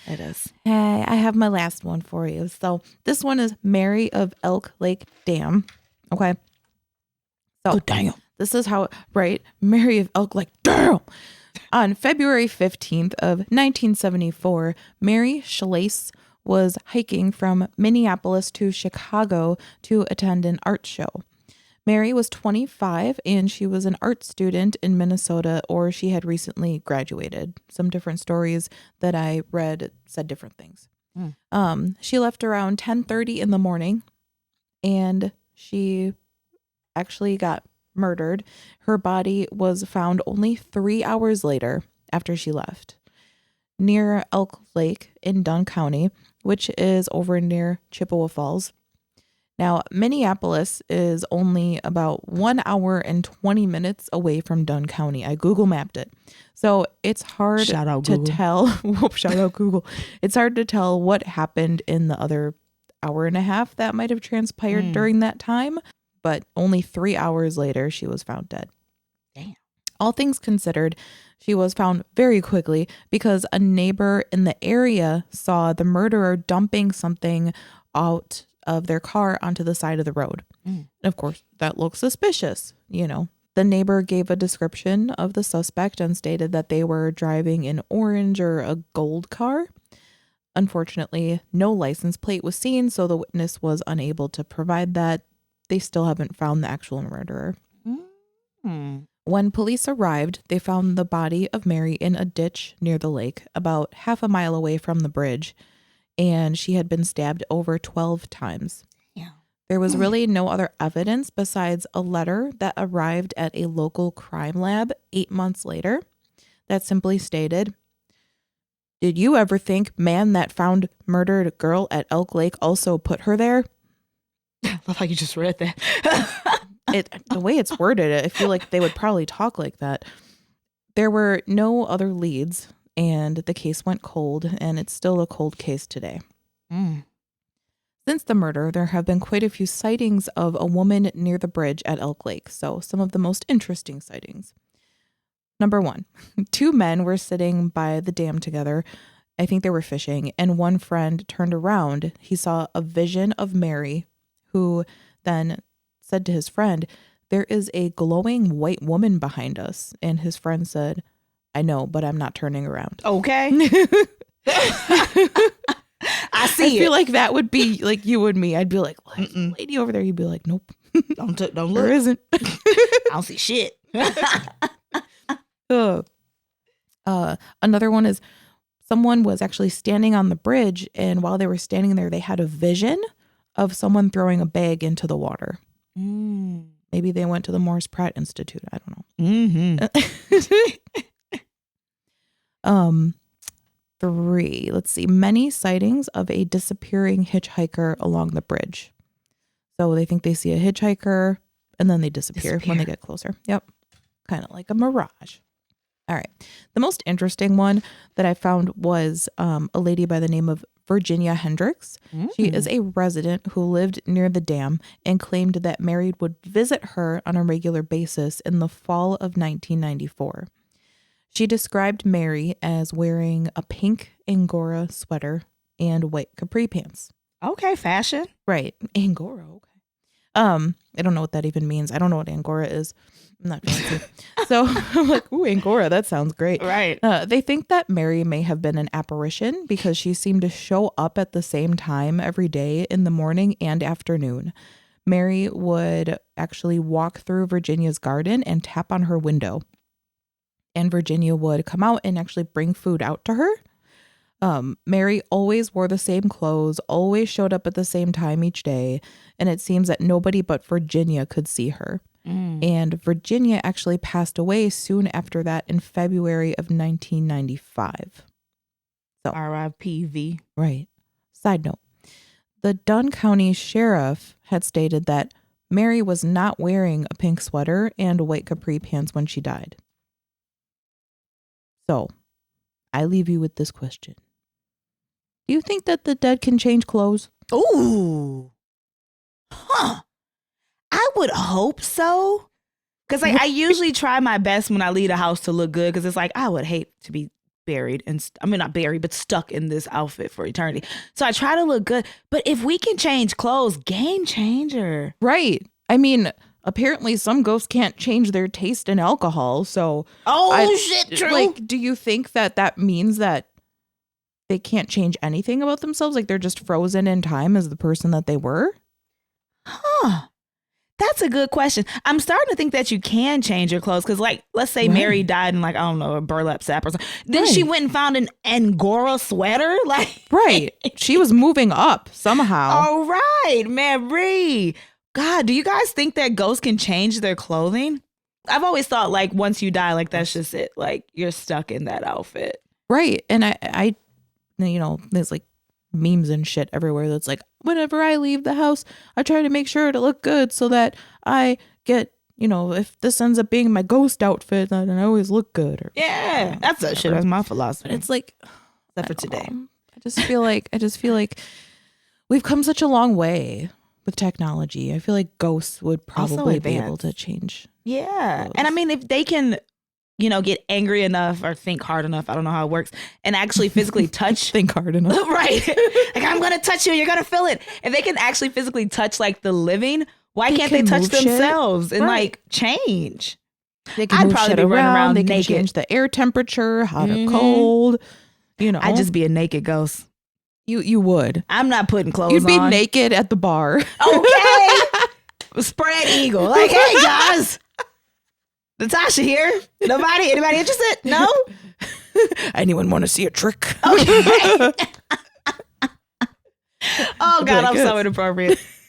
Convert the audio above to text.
It is. Hey, I have my last one for you. So this one is Mary of Elk Lake Dam. Okay. So Oh, damn. this is how, right? Mary of Elk Lake Dam. On February 15th of 1974, Mary Schlais was hiking from Minneapolis to Chicago to attend an art show. Mary was 25 and she was an art student in Minnesota, or she had recently graduated. Some different stories that I read said different things. She left around 10:30 in the morning and she actually got murdered. Her body was found only 3 hours later after she left near Elk Lake in Dunn County, which is over near Chippewa Falls. Now, Minneapolis is only about 1 hour and 20 minutes away from Dunn County. I Google mapped it. So it's hard Shout out to Google. tell. Whoop, shout out Google. It's hard to tell what happened in the other hour and a half that might have transpired during that time. But only 3 hours later, she was found dead. Damn. All things considered, she was found very quickly because a neighbor in the area saw the murderer dumping something out of their car onto the side of the road. And of course, that looks suspicious, you know. The neighbor gave a description of the suspect and stated that they were driving an orange or a gold car. Unfortunately, no license plate was seen, so the witness was unable to provide that. They still haven't found the actual murderer. When police arrived, they found the body of Mary in a ditch near the lake, about half a mile away from the bridge, and she had been stabbed over 12 times. Yeah. There was really no other evidence besides a letter that arrived at a local crime lab 8 months later that simply stated, "Did you ever think man that found murdered girl at Elk Lake also put her there?" I love how you just read that. The way it's worded, I feel like they would probably talk like that. There were no other leads, and the case went cold, and it's still a cold case today. Since the murder, there have been quite a few sightings of a woman near the bridge at Elk Lake. So some of the most interesting sightings. Number 1, 2 men were sitting by the dam together. I think they were fishing, and one friend turned around. He saw a vision of Mary, who then said to his friend, "There is a glowing white woman behind us." And his friend said, "I know, but I'm not turning around." Okay. I see I feel like that would be like you and me. I'd be like, "There's a lady over there." You'd be like, "Nope, Don't look. there isn't." I don't see shit. Another one is someone was actually standing on the bridge, and while they were standing there, they had a vision of someone throwing a bag into the water. Maybe they went to the Morris Pratt Institute. I don't know. 3, let's see. Many sightings of a disappearing hitchhiker along the bridge. So they think they see a hitchhiker and then they disappear when they get closer. Yep. Kind of like a mirage. All right. The most interesting one that I found was a lady by the name of Virginia Hendricks. She is a resident who lived near the dam and claimed that Mary would visit her on a regular basis in the fall of 1994. She described Mary as wearing a pink Angora sweater and white capri pants. Okay, fashion. Right. Angora, okay. I don't know what that even means. I don't know what Angora is. I'm not fancy. So I'm like, ooh, Angora, that sounds great. Right. They think that Mary may have been an apparition because she seemed to show up at the same time every day in the morning and afternoon. Mary would actually walk through Virginia's garden and tap on her window. And Virginia would come out and actually bring food out to her. Mary always wore the same clothes, always showed up at the same time each day. And it seems that nobody but Virginia could see her. And Virginia actually passed away soon after that in February of 1995. So R.I.P.V. Right. Side note, the Dunn County Sheriff had stated that Mary was not wearing a pink sweater and white capri pants when she died. So I leave you with this question. Do you think that the dead can change clothes? Ooh. Huh. I would hope so. Because I usually try my best when I leave the house to look good. Because it's like, I would hate to be buried and I mean not buried, but stuck in this outfit for eternity. So I try to look good. But if we can change clothes, game changer. Right. I mean, apparently some ghosts can't change their taste in alcohol. So Shit, true. Like, do you think that means that they can't change anything about themselves? Like they're just frozen in time as the person that they were? Huh. That's a good question. I'm starting to think that you can change your clothes because, like, let's say Mary died in, like, I don't know, a burlap sack or something. Then she went and found an Angora sweater. Like, right. She was moving up somehow. All right, Mary. God, do you guys think that ghosts can change their clothing? I've always thought, like, once you die, like, that's just it. Like, you're stuck in that outfit. Right. And I you know, there's like memes and shit everywhere that's like, whenever I leave the house, I try to make sure to look good so that I get, you know, if this ends up being my ghost outfit, then I always look good. Or that's that shit. That's my philosophy. But it's like, except for today. I just feel like we've come such a long way with technology. I feel like ghosts would probably be able to change. Yeah. Clothes. And I mean, if they can, you know, get angry enough or think hard enough, I don't know how it works, and actually physically touch. Think hard enough. Right. Like, I'm going to touch you. You're going to feel it. If they can actually physically touch, like, the living, why can't they touch themselves and, like, change? They can move shit around. They can naked. change the air temperature, hot or cold. You know. I'd just be a naked ghost. You would. I'm not putting clothes on. You'd be naked at the bar. Okay. Spread eagle. Like, hey, guys. Na Tasha here. Anybody interested? No? Anyone want to see a trick? Okay. Oh, God, I'm so inappropriate.